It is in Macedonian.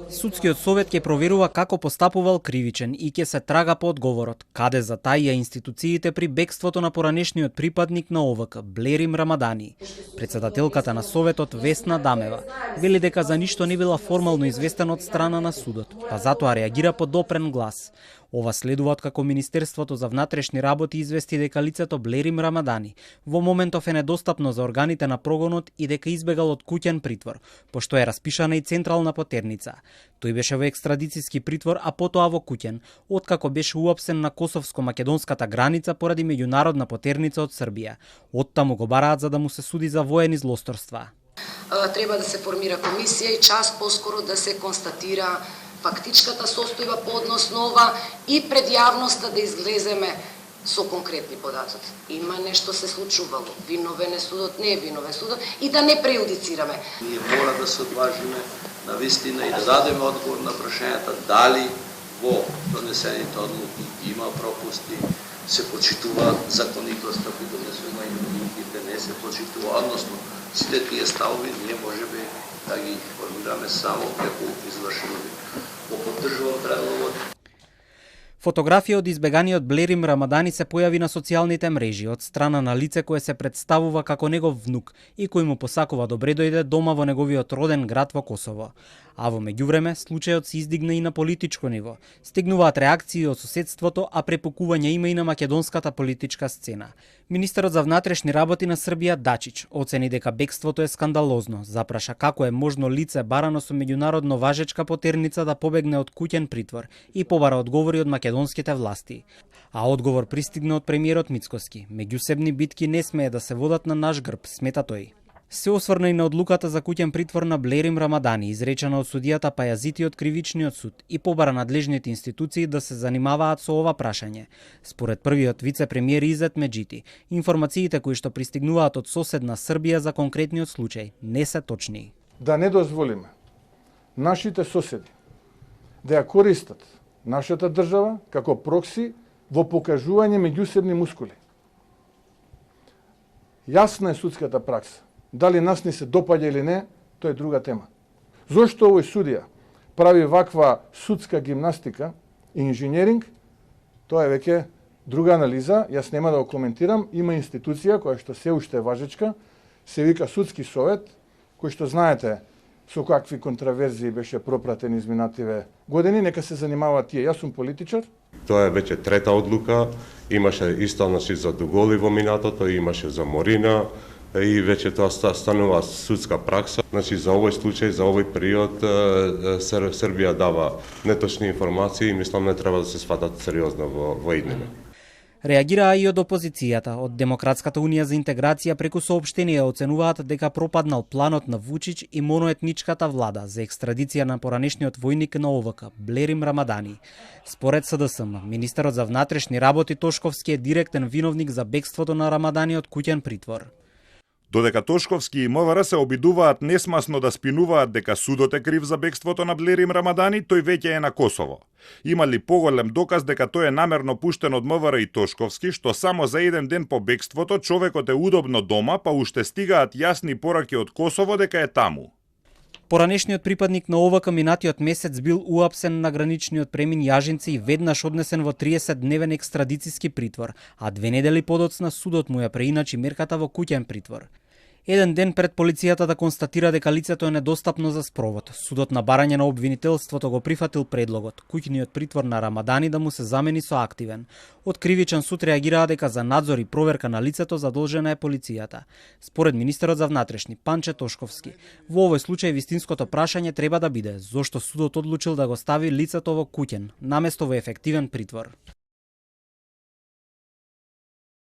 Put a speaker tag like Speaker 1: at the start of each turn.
Speaker 1: Судскиот совет ќе проверува како постапувал кривичен и ќе се трага по одговорот, каде затаија институциите при бегството на поранешниот припадник на ОВК, Блерим Рамадани. Председателката на советот Весна Дамева вели дека за ништо не била формално известена од страна на судот, па затоа реагира по допрен глас. Ова следува откако Министерството за внатрешни работи извести дека лицето Блерим Рамадани во моментов е недостапно за органите на прогонот и дека избегал од куќен притвор, пошто е распишана и централна потерница. Тој беше во екстрадицијски притвор, а потоа во куќен, откако беше уапсен на косовско-македонската граница поради меѓународна потерница од Србија. Оттаму го бараат за да му се суди за воени злосторства.
Speaker 2: Треба да се формира комисија и час поскоро да се констатира фактичката состојба по однос на ова и пред јавноста да излеземе со конкретни податоци. Има нешто се случувало, виновен е судот, не е виновен судот и да не преюдицираме.
Speaker 3: Ние мора да се одважиме на вистина и да дадеме одговор на прашањата дали во донесените одлуки има пропусти, се почитува законитоста при донесување на одлуките, не се почитува, односно сите тие ставови ние можеме да ги формираме само како извршени. Поддржувам предлогот.
Speaker 1: Фотографија од избеганиот Блерим Рамадани се појави на социјалните мрежи од страна на лице кое се представува како негов внук и кој му посакува добре дојде дома во неговиот роден град во Косово. А во меѓувреме, случајот се издигна и на политичко ниво. Стигнуваат реакции од соседството, а препукување има и на македонската политичка сцена. Министерот за внатрешни работи на Србија Дачич оцени дека бегството е скандалозно, запраша како е можно лице барано со меѓународно важечка потерница да побегне од куќен притвор и побара одговори од македонските власти. А одговор пристигна од премиерот Мицкоски. Меѓусебни битки не смее да се водат на наш грб, смета тој. Се осврна и на одлуката за куќен притвор на Блерим Рамадани, изречена од судијата Пајазити од Кривичниот суд, и побара надлежните институции да се занимаваат со ова прашање. Според првиот вице-премиер Изет Меджити, информациите кои што пристигнуваат од соседна Србија за конкретниот случај не се точни.
Speaker 4: Да не дозволиме нашите соседи да ја користат нашата држава како прокси во покажување меѓусебни мускули. Јасна е судската пракса. Дали нас ни се допаѓа или не, тоа е друга тема. Зошто овој судија прави ваква судска гимнастика и инженеринг, тоа е веќе друга анализа, јас нема да го коментирам. Има институција која што се уште е важечка, се вика Судски совет, кој што знаете со какви контраверзии беше пропратен изминативе години, нека се занимаваат тие. Јас сум политичар.
Speaker 5: Тоа е веќе трета одлука, имаше исто за Дуголи во минатото, имаше за Морина, и веќе тоа станува судска пракса. За овој случај, за овој период, Србија дава неточни информации и мислам не треба да се сватат сериозно во иднина.
Speaker 1: Реагираа и од опозицијата. Од Демократската унија за интеграција преку соопштенија оценуваат дека пропаднал планот на Вучич и моноетничката влада за екстрадиција на поранешниот војник на ОВК, Блерим Рамадани. Според СДСМ, министерот за внатрешни работи Тошковски е директен виновник за бегството на Рамадани од куќен притвор.
Speaker 6: Додека Тошковски и МВР се обидуваат несмасно да спинуваат дека судот е крив за бегството на Блерим Рамадани, тој веќе е на Косово. Има ли поголем доказ дека тој е намерно пуштен од МВР и Тошковски, што само за еден ден по бегството човекот е удобно дома, па уште стигаат јасни пораки од Косово дека е таму?
Speaker 1: Поранешниот припадник на ОВК минатиот месец бил уапсен на граничниот премин Јажинци и веднаш однесен во 30-дневен екстрадицијски притвор, а 2 недели подоцна судот му ја преиначи мерката во куќен притвор. Еден ден пред полицијата да констатира дека лицето е недостапно за спровод, судот на барање на обвинителството го прифатил предлогот куќниот притвор на Рамадани да му се замени со активен. Од Кривичен суд реагираа дека за надзор и проверка на лицето задолжена е полицијата. Според министерот за внатрешни Панче Тошковски, во овој случај вистинското прашање треба да биде зошто судот одлучил да го стави лицето во куќен, наместо во ефективен притвор.